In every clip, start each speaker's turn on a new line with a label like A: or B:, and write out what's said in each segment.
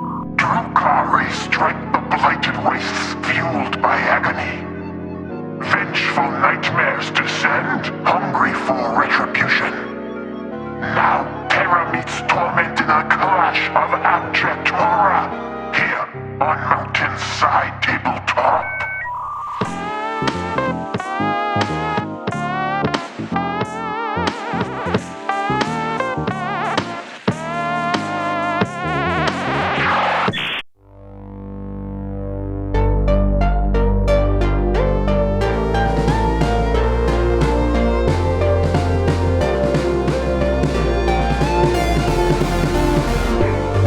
A: Drukhari strike the blighted wastes fueled by agony. Vengeful nightmares descend, hungry for retribution. Now terror meets torment in a clash of abject horror, here on Mountainside Tabletop.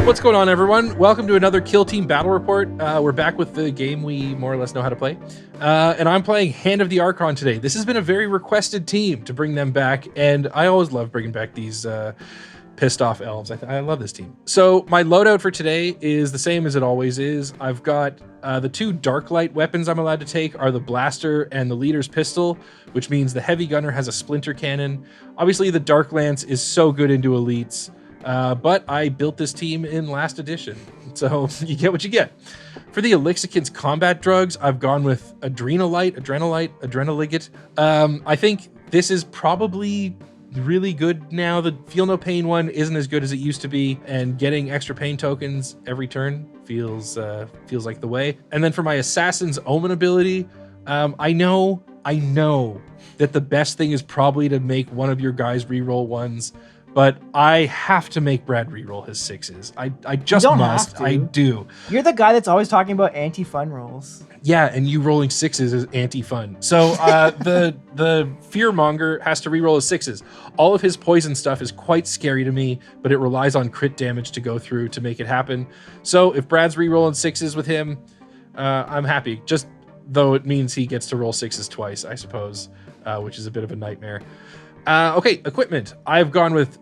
B: What's going on, everyone? Welcome to another Kill Team Battle Report. We're back with the game we more or less know how to play. And I'm playing Hand of the Archon today. This has been a very requested team to bring them back, and I always love bringing back these pissed off elves. I love this team. So my loadout for today is the same as it always is. I've got the two dark light weapons I'm allowed to take are the blaster and the leader's pistol, which means the heavy gunner has a splinter cannon. Obviously, the dark lance is so good into elites. But I built this team in last edition, so you get what you get. For the Elixicant's combat drugs, I've gone with Adrenaligate. I think this is probably really good now. The Feel No Pain one isn't as good as it used to be, and getting extra pain tokens every turn feels like the way. And then for my Assassin's Omen ability, I know that the best thing is probably to make one of your guys reroll ones. But I have to make Brad reroll his sixes. I just must. I do.
C: You're the guy that's always talking about anti-fun rolls.
B: Yeah, and you rolling sixes is anti-fun. So the Fearmonger has to reroll his sixes. All of his poison stuff is quite scary to me, but it relies on crit damage to go through to make it happen. So if Brad's rerolling sixes with him, I'm happy. Just though it means he gets to roll sixes twice, I suppose, which is a bit of a nightmare. Okay, equipment. I've gone with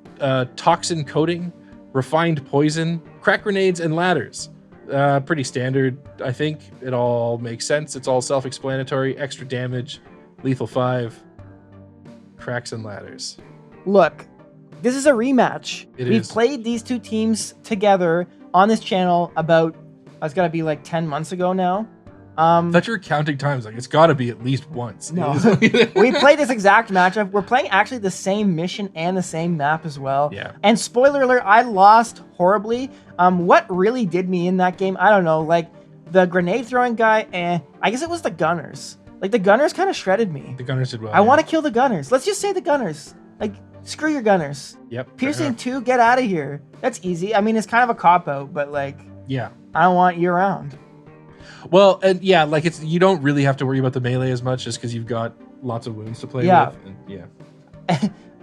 B: toxin coating, refined poison, crack grenades, and ladders. Pretty standard, I think. It all makes sense. It's all self-explanatory. Extra damage, lethal 5, cracks and ladders.
C: Look, this is a rematch. We've played these two teams together on this channel about, it's gotta be like 10 months ago now.
B: I thought you were counting times. Like, it's got to be at least once.
C: No. We played this exact matchup. We're playing actually the same mission and the same map as well.
B: Yeah.
C: And spoiler alert, I lost horribly. What really did me in that game, I don't know. Like, the grenade throwing guy, I guess it was the gunners. Like, the gunners kind of shredded me.
B: The gunners did well.
C: I want to kill the gunners. Let's just say the gunners. Like, screw your gunners.
B: Yep.
C: Piercing 2, get out of here. That's easy. I mean, it's kind of a cop-out, but, like,
B: yeah, I
C: don't want you around.
B: Well, and yeah, like you don't really have to worry about the melee as much just because you've got lots of wounds to play with. And, yeah.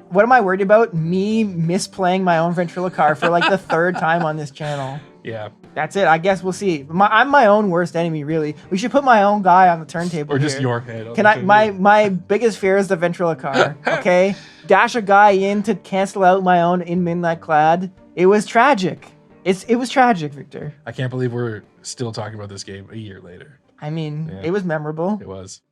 C: What am I worried about? Me misplaying my own Ventriloquar for like the third time on this channel.
B: Yeah.
C: That's it. I guess we'll see. I'm my own worst enemy, really. We should put my own guy on the turntable.
B: Or just
C: here.
B: your head.
C: Can I? My biggest fear is the Ventriloquar. Okay, dash a guy in to cancel out my own in Midnight Clad. It was tragic. It was tragic, Victor.
B: I can't believe we're still talking about this game a year later.
C: I mean, yeah. It was memorable.
B: It was.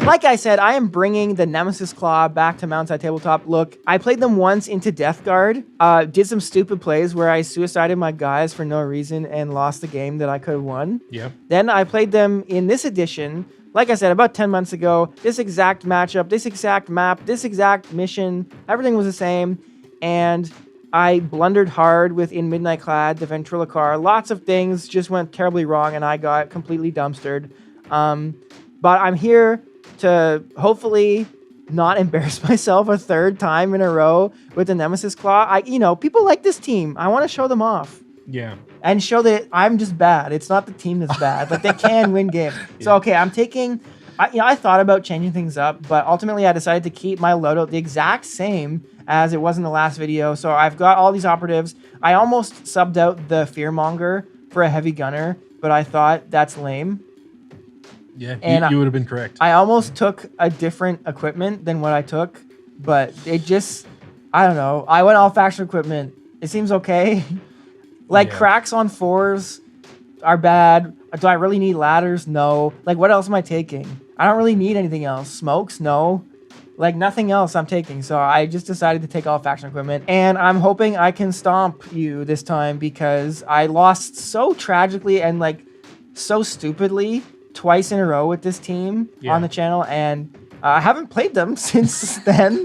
C: Like I said, I am bringing the Nemesis Claw back to Mountainside Tabletop. Look, I played them once into Death Guard, did some stupid plays where I suicided my guys for no reason and lost the game that I could have won.
B: Yeah.
C: Then I played them in this edition, like I said, about 10 months ago. This exact matchup, this exact map, this exact mission, everything was the same. And I blundered hard with In Midnight Clad, the Ventriloquar. Lots of things just went terribly wrong and I got completely dumpstered. But I'm here to hopefully not embarrass myself a third time in a row with the Nemesis Claw. People like this team. I want to show them off.
B: Yeah.
C: And show that I'm just bad. It's not the team that's bad. Like, they can win games. Yeah. So, okay, I'm taking... I thought about changing things up, but ultimately I decided to keep my loadout the exact same as it was in the last video. So I've got all these operatives. I almost subbed out the Fearmonger for a heavy gunner, but I thought that's lame.
B: Yeah, and you would have been correct.
C: I almost took a different equipment than what I took, but it just, I don't know. I went all faction equipment. It seems okay. Cracks on 4s are bad. Do I really need ladders? No. Like, what else am I taking? I don't really need anything else. Smokes? No. Like, nothing else I'm taking. So I just decided to take all faction equipment. And I'm hoping I can stomp you this time because I lost so tragically and, like, so stupidly twice in a row with this team on the channel. And I haven't played them since then.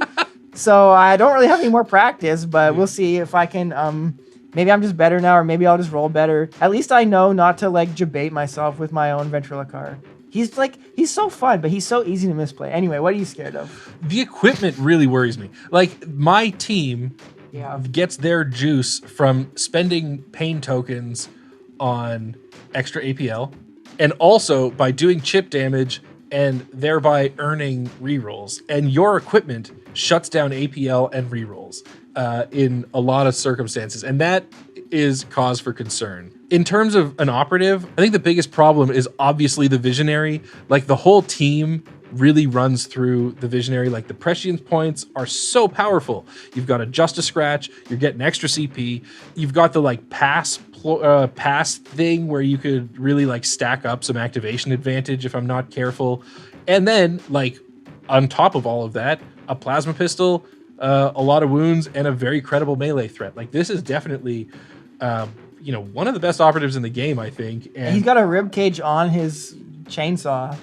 C: So I don't really have any more practice, but we'll see if I can... maybe I'm just better now, or maybe I'll just roll better. At least I know not to, like, debate myself with my own ventriloquist. He's so fun, but he's so easy to misplay. Anyway, what are you scared of?
B: The equipment really worries me. Like, my team gets their juice from spending pain tokens on extra APL, and also by doing chip damage and thereby earning rerolls. And your equipment shuts down APL and rerolls in a lot of circumstances. And that is cause for concern. In terms of an operative, I think the biggest problem is obviously the visionary. Like, the whole team really runs through the visionary. Like, the prescience points are so powerful. You've got a just a scratch, you're getting extra CP, you've got the like pass thing where you could really like stack up some activation advantage if I'm not careful. And then, like, on top of all of that, a plasma pistol, a lot of wounds, and a very credible melee threat. Like, this is definitely one of the best operatives in the game, I think. And
C: he's got a rib cage on his chainsaw.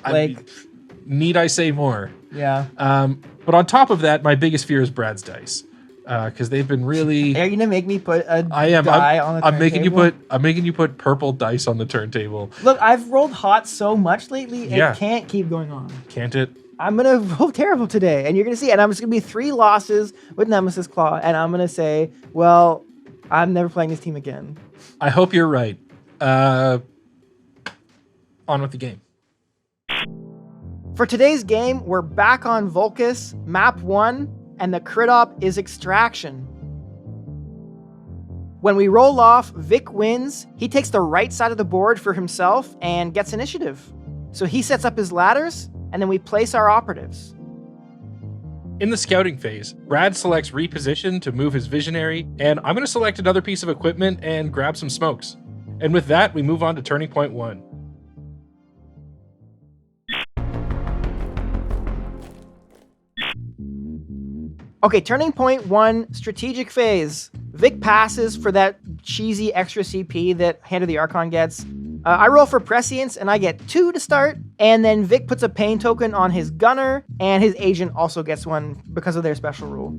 B: Need I say more?
C: Yeah.
B: But on top of that, my biggest fear is Brad's dice, because they've been really.
C: Are you gonna make me put a
B: die on the
C: turntable?
B: I'm making you put purple dice on the turntable.
C: Look, I've rolled hot so much lately, it can't keep going on.
B: Can't it?
C: I'm gonna roll terrible today, and you're gonna see. And I'm just gonna be 3 losses with Nemesis Claw, and I'm gonna say, well, I'm never playing this team again.
B: I hope you're right. On with the game.
C: For today's game, we're back on Vulcus, map 1, and the crit op is Extraction. When we roll off, Vic wins. He takes the right side of the board for himself and gets initiative. So he sets up his ladders, and then we place our operatives.
B: In the scouting phase, Brad selects reposition to move his visionary, and I'm going to select another piece of equipment and grab some smokes. And with that, we move on to turning point 1.
C: Okay, turning point 1, strategic phase. Vic passes for that cheesy extra CP that Hand of the Archon gets. I roll for prescience and I get 2 to start, and then Vic puts a pain token on his gunner, and his agent also gets one because of their special rule.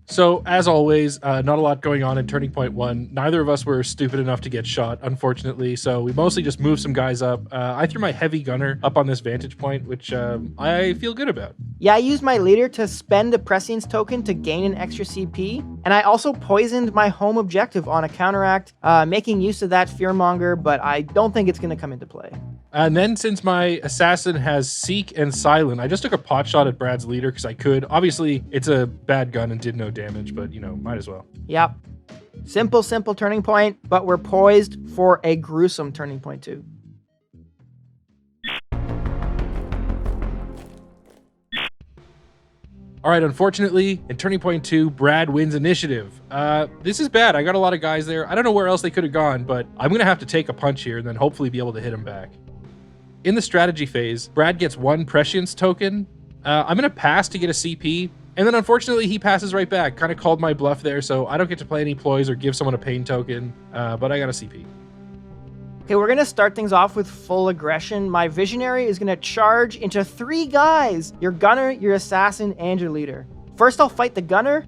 B: So, as always, not a lot going on in turning point 1. Neither of us were stupid enough to get shot, unfortunately, so we mostly just moved some guys up. I threw my heavy gunner up on this vantage point, which I feel good about.
C: Yeah, I used my leader to spend a prescience token to gain an extra CP, and I also poisoned my home objective on a counteract, making use of that fearmonger, but I don't think it's going to come into play.
B: And then, since my assassin has Seek and Silent, I just took a pot shot at Brad's leader because I could. Obviously, it's a bad gun and did no damage, but, might as well.
C: Yep. Simple turning point, but we're poised for a gruesome turning point too.
B: All right, unfortunately, in turning point 2, Brad wins initiative. This is bad. I got a lot of guys there. I don't know where else they could have gone, but I'm going to have to take a punch here and then hopefully be able to hit him back. In the strategy phase, Brad gets 1 prescience token. I'm going to pass to get a CP, and then unfortunately he passes right back. Kind of called my bluff there, so I don't get to play any ploys or give someone a pain token, but I got a CP.
C: Okay, we're going to start things off with full aggression. My visionary is going to charge into 3 guys. Your gunner, your assassin, and your leader. First, I'll fight the gunner.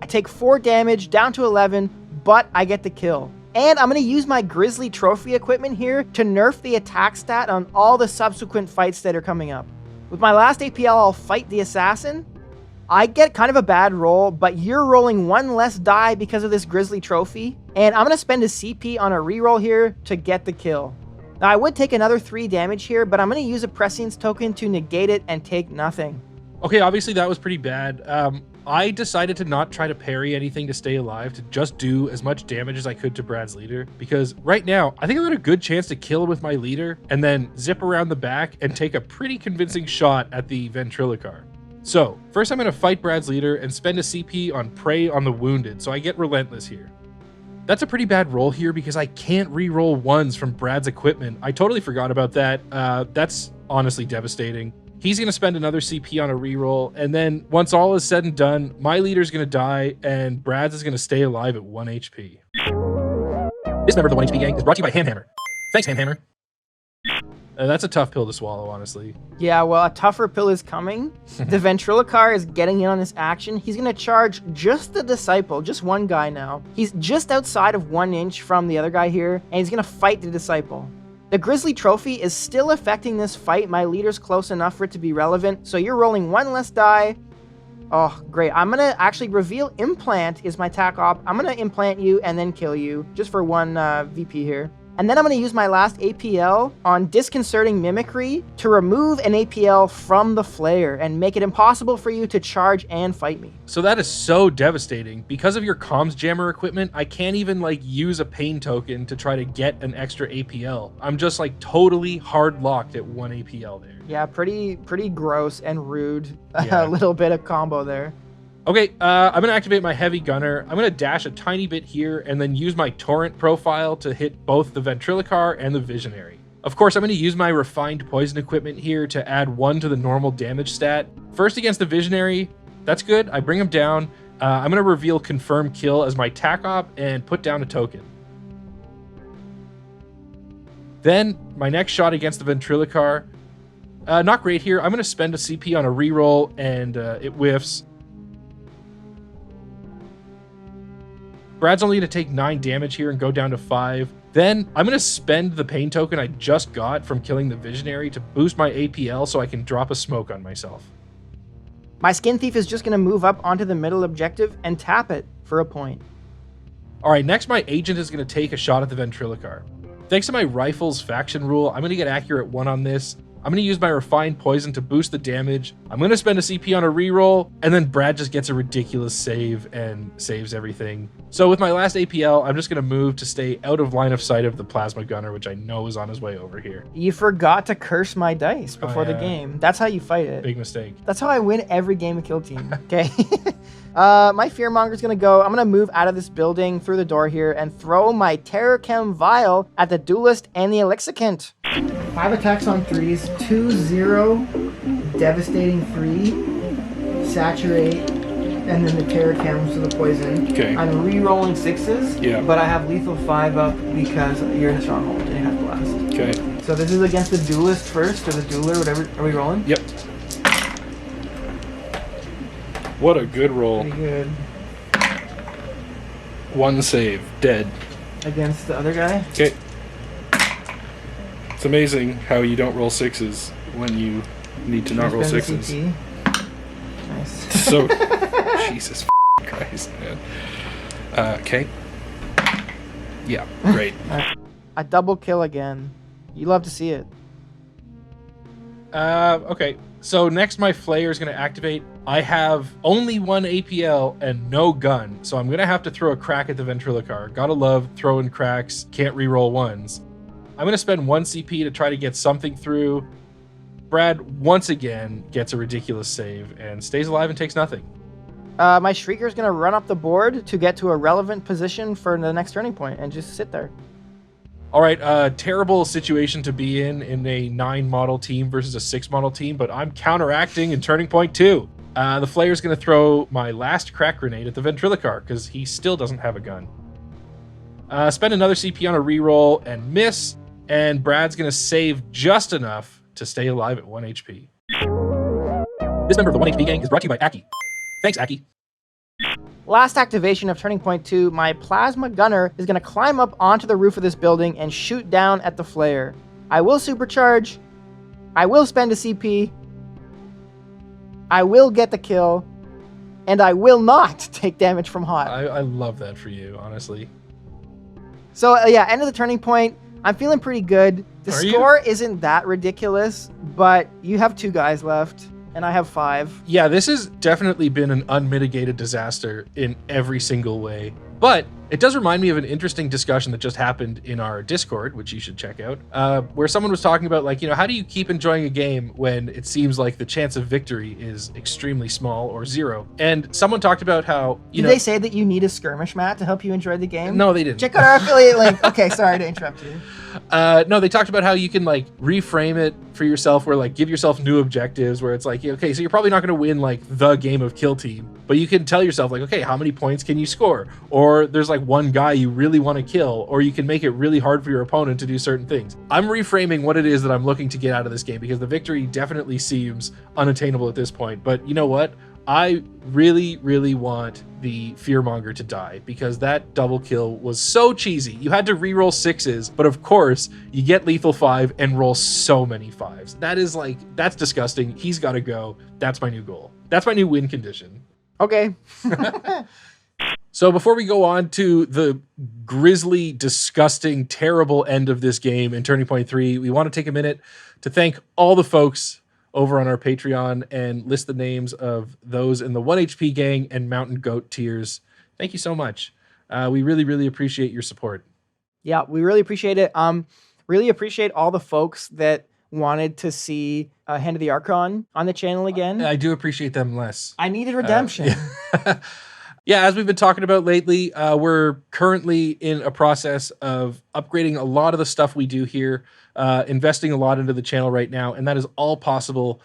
C: I take 4 damage, down to 11, but I get the kill. And I'm going to use my Grizzly Trophy equipment here to nerf the attack stat on all the subsequent fights that are coming up. With my last APL, I'll fight the assassin. I get kind of a bad roll, but you're rolling 1 less die because of this Grizzly Trophy. And I'm going to spend a CP on a reroll here to get the kill. Now, I would take another 3 damage here, but I'm going to use a prescience token to negate it and take nothing.
B: Okay, obviously that was pretty bad. I decided to not try to parry anything to stay alive, to just do as much damage as I could to Brad's leader, because right now, I think I've got a good chance to kill with my leader and then zip around the back and take a pretty convincing shot at the ventriloquist. So, first I'm going to fight Brad's leader and spend a CP on Prey on the Wounded, so I get Relentless here. That's a pretty bad roll here because I can't re-roll ones from Brad's equipment. I totally forgot about that. That's honestly devastating. He's going to spend another CP on a reroll, and then once all is said and done, my leader's going to die, and Brad's is going to stay alive at 1 HP. This member of the 1 HP gang is brought to you by Hamhammer. Thanks, Hamhammer. That's a tough pill to swallow, honestly.
C: Yeah, well, a tougher pill is coming. The Ventriloquar is getting in on this action. He's going to charge just the Disciple, just one guy now. He's just outside of 1 inch from the other guy here, and he's going to fight the Disciple. The Grizzly Trophy is still affecting this fight. My leader's close enough for it to be relevant, so you're rolling 1 less die. Oh, great. I'm going to actually reveal Implant is my tac op. I'm going to implant you and then kill you, just for 1 VP here. And then I'm going to use my last APL on Disconcerting Mimicry to remove an APL from the Flayer and make it impossible for you to charge and fight me.
B: So that is so devastating. Because of your comms jammer equipment, I can't even like use a pain token to try to get an extra APL. I'm just like totally hard locked at 1 APL there.
C: Yeah, pretty gross and rude.
B: Yeah.
C: A little bit of combo there.
B: Okay, I'm going to activate my Heavy Gunner. I'm going to dash a tiny bit here and then use my Torrent profile to hit both the Ventriloquar and the Visionary. Of course, I'm going to use my Refined Poison equipment here to add 1 to the normal damage stat. First against the Visionary, that's good. I bring him down. I'm going to reveal Confirm Kill as my tac op and put down a token. Then, my next shot against the Ventriloquar. Not great here. I'm going to spend a CP on a reroll and it whiffs. Brad's only going to take 9 damage here and go down to 5. Then I'm going to spend the pain token I just got from killing the Visionary to boost my APL so I can drop a smoke on myself.
C: My Skin Thief is just going to move up onto the middle objective and tap it for a point.
B: All right, next my agent is going to take a shot at the Ventriloquar. Thanks to my rifles faction rule, I'm going to get accurate 1 on this. I'm going to use my Refined Poison to boost the damage. I'm going to spend a CP on a reroll, and then Brad just gets a ridiculous save and saves everything. So with my last APL, I'm just going to move to stay out of line of sight of the Plasma Gunner, which I know is on his way over here.
C: You forgot to curse my dice before the game. That's how you fight it.
B: Big mistake.
C: That's how I win every game of Kill Team. Okay. My Fearmonger's going to go. I'm going to move out of this building through the door here and throw my Terror Chem Vial at the Duelist and the Elixicant. 5 attacks on 3s, 2-0, Devastating 3, Saturate, and then the Terror Chems to the Poison.
B: Okay.
C: I'm re-rolling 6s,
B: Yeah.
C: but I have Lethal 5 up because you're in a stronghold and you have Blast.
B: Okay.
C: So this is against the Duelist first, or the Dueler, whatever. Are we rolling?
B: Yep. What a good roll.
C: Pretty good.
B: 1 save. Dead.
C: Against the other guy?
B: Okay. It's amazing how you don't roll 6s when you need to not roll
C: Spend
B: 6s.
C: the CP. Nice.
B: So, Jesus Christ, man. Okay. Yeah, great.
C: A double kill again. You love to see it.
B: Okay. So next my Flayer is going to activate. I have only 1 APL and no gun, so I'm going to have to throw a crack at the Ventriloquar. Gotta love throwing cracks, can't reroll 1s. I'm going to spend 1 CP to try to get something through. Brad, once again, gets a ridiculous save and stays alive and takes nothing.
C: My Shrieker is going to run up the board to get to a relevant position for the next turning point and just sit there.
B: All right, terrible situation to be in a 9 model team versus a 6 model team, but I'm counteracting in turning point 2. The Flayer is going to throw my last crack grenade at the Ventriloquar because he still doesn't have a gun. Spend another CP on a reroll and miss, and Brad's going to save just enough to stay alive at 1 HP. This member of the 1 HP gang is brought to you by Aki. Thanks, Aki.
C: Last activation of turning point 2, my Plasma Gunner is going to climb up onto the roof of this building and shoot down at the Flayer. I will supercharge. I will spend a CP. I will get the kill. And I will not take damage from Hot.
B: I love that for you, honestly.
C: So, yeah, end of the turning point. I'm feeling pretty good. The
B: Are you?
C: score isn't that ridiculous, but you have 2 guys left, and I have 5.
B: Yeah, this has definitely been an unmitigated disaster in every single way. But It does remind me of an interesting discussion that just happened in our Discord, which you should check out, where someone was talking about, like, how do you keep enjoying a game when it seems like the chance of victory is extremely small or zero? And someone talked about how,
C: Did they say that you need a skirmish mat to help you enjoy the game?
B: No, they didn't.
C: Check out our affiliate link. Okay, sorry to interrupt you.
B: No, they talked about how you can like reframe it for yourself, where like give yourself new objectives, where it's like, okay, so you're probably not going to win like the game of Kill Team, but you can tell yourself like, okay, how many points can you score? Or there's like one guy you really want to kill, or you can make it really hard for your opponent to do certain things. I'm reframing what it is that I'm looking to get out of this game, because the victory definitely seems unattainable at this point. But you know what? I really, really want the Fearmonger to die, because that double kill was so cheesy. You had to reroll 6s, but of course you get lethal 5 and roll so many 5s. That's disgusting. He's got to go. That's my new goal. That's my new win condition.
C: Okay.
B: So before we go on to the grisly, disgusting, terrible end of this game in Turning Point 3, we want to take a minute to thank all the folks over on our Patreon and list the names of those in the 1 HP gang and Mountain Goat tiers. Thank you so much. We really, really appreciate your support.
C: Yeah, we really appreciate it. Really appreciate all the folks that wanted to see Hand of the Archon on the channel again.
B: I do appreciate them less.
C: I needed redemption.
B: Yeah, as we've been talking about lately, we're currently in a process of upgrading a lot of the stuff we do here, investing a lot into the channel right now, and that is all possible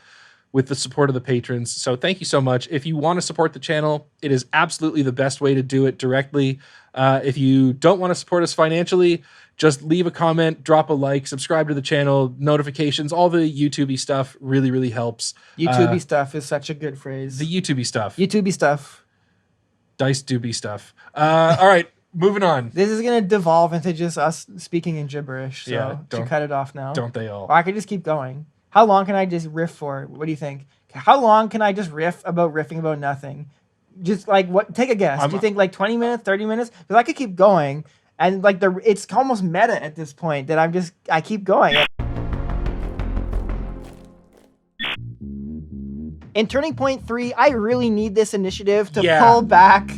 B: with the support of the patrons. So thank you so much. If you want to support the channel, it is absolutely the best way to do it directly. If you don't want to support us financially, just leave a comment, drop a like, subscribe to the channel, notifications, all the YouTube-y stuff really, really helps.
C: YouTube-y stuff is such a good phrase.
B: The YouTube-y stuff.
C: YouTube-y stuff.
B: Dice doobie stuff. All right, moving on.
C: This is going to devolve into just us speaking in gibberish, so
B: Yeah,
C: should cut it off now.
B: Don't they all?
C: Or I could just keep going. How long can I just riff for? What do you think? How long can I just riff about riffing about nothing? Just like what? Take a guess. Do you think like 20 minutes, 30 minutes? Because I could keep going, and like it's almost meta at this point that I keep going. In Turning Point 3, I really need this initiative to pull back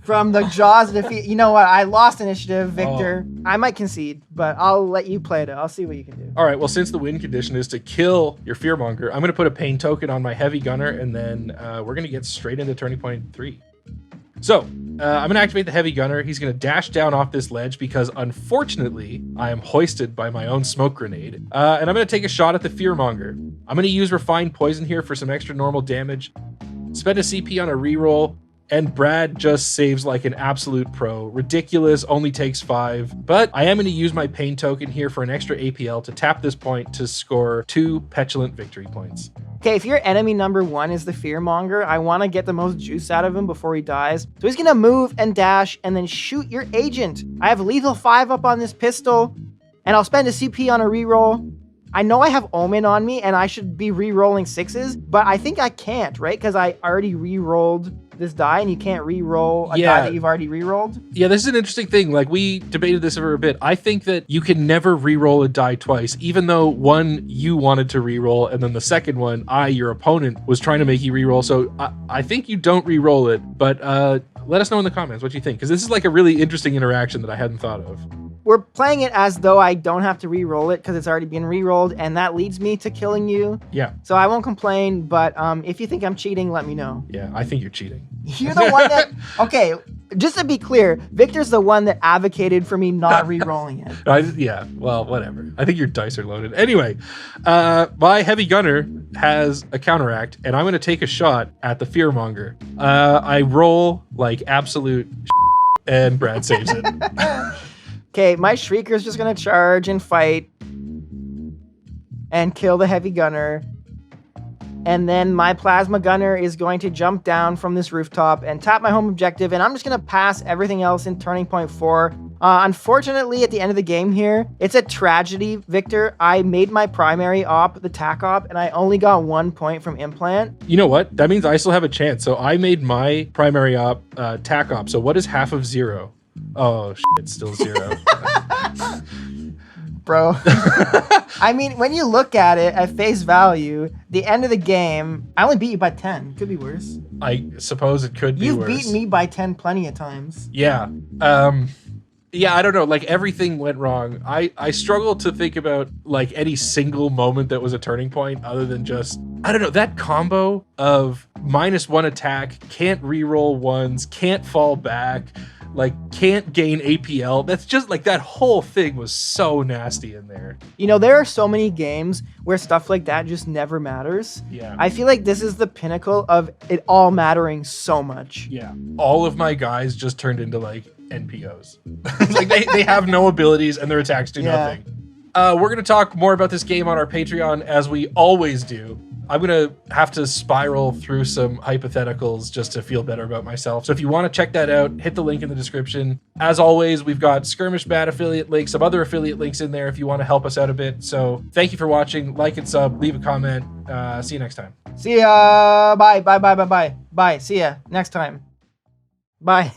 C: from the jaws of defeat. You know what? I lost initiative, Victor. Oh. I might concede, but I'll let you play it out. I'll see what you can do.
B: All right, well, since the win condition is to kill your Fearmonger, I'm going to put a pain token on my Heavy Gunner, and then we're going to get straight into Turning Point 3. So, I'm going to activate the Heavy Gunner. He's going to dash down off this ledge because, unfortunately, I am hoisted by my own smoke grenade. And I'm going to take a shot at the Fearmonger. I'm going to use Refined Poison here for some extra normal damage. Spend a CP on a reroll. And Brad just saves like an absolute pro. Ridiculous, only takes 5. But I am going to use my pain token here for an extra APL to tap this point to score 2 petulant victory points.
C: Okay, if your enemy number 1 is the Fearmonger, I want to get the most juice out of him before he dies. So he's going to move and dash and then shoot your agent. I have lethal 5 up on this pistol, and I'll spend a CP on a reroll. I know I have Omen on me, and I should be re-rolling 6s, but I think I can't, right? Because I already re-rolled this die, and you can't re-roll a die that you've already re-rolled.
B: Yeah, this is an interesting thing. Like, we debated this over a bit. I think that you can never re-roll a die twice, even though one you wanted to re-roll, and then the second one, your opponent, was trying to make you re-roll. So I think you don't re-roll it, but let us know in the comments what you think, because this is like a really interesting interaction that I hadn't thought of.
C: We're playing it as though I don't have to re-roll it because it's already been re-rolled, and that leads me to killing you.
B: Yeah.
C: So I won't complain, but if you think I'm cheating, let me know.
B: Yeah, I think you're cheating.
C: You're the one that... Okay, just to be clear, Victor's the one that advocated for me not re-rolling it.
B: Yeah, well, whatever. I think your dice are loaded. Anyway, my Heavy Gunner has a counteract, and I'm going to take a shot at the Fearmonger. I roll like absolute and Brad saves it.
C: Okay, my Shrieker's just going to charge and fight and kill the Heavy Gunner. And then my Plasma Gunner is going to jump down from this rooftop and tap my home objective, and I'm just going to pass everything else in Turning Point 4. Unfortunately, at the end of the game here, it's a tragedy, Victor. I made my primary op, the TAC op, and I only got 1 point from Implant.
B: You know what? That means I still have a chance. So I made my primary op, TAC op. So what is half of 0? Oh, shit, it's still 0.
C: bro. I mean, when you look at it at face value, the end of the game, I only beat you by 10. Could be worse.
B: I suppose it could be
C: You've
B: worse.
C: beaten me by 10 plenty of times.
B: Yeah. Yeah, I don't know. Like, everything went wrong. I struggle to think about, like, any single moment that was a turning point other than just, I don't know, that combo of -1 attack, can't reroll ones, can't fall back, like, can't gain APL. That's just, like, that whole thing was so nasty in there.
C: You know, there are so many games where stuff like that just never matters.
B: Yeah.
C: I feel like this is the pinnacle of it all mattering so much.
B: Yeah. All of my guys just turned into, like, NPOs. Like, they have no abilities and their attacks do nothing. We're going to talk more about this game on our Patreon, as we always do. I'm going to have to spiral through some hypotheticals just to feel better about myself. So if you want to check that out, hit the link in the description. As always, we've got Skirmish Mat affiliate links, some other affiliate links in there if you want to help us out a bit. So thank you for watching. Like and sub, leave a comment. See you next time.
C: See ya. Bye. Bye. Bye. Bye. Bye. Bye. See ya next time. Bye.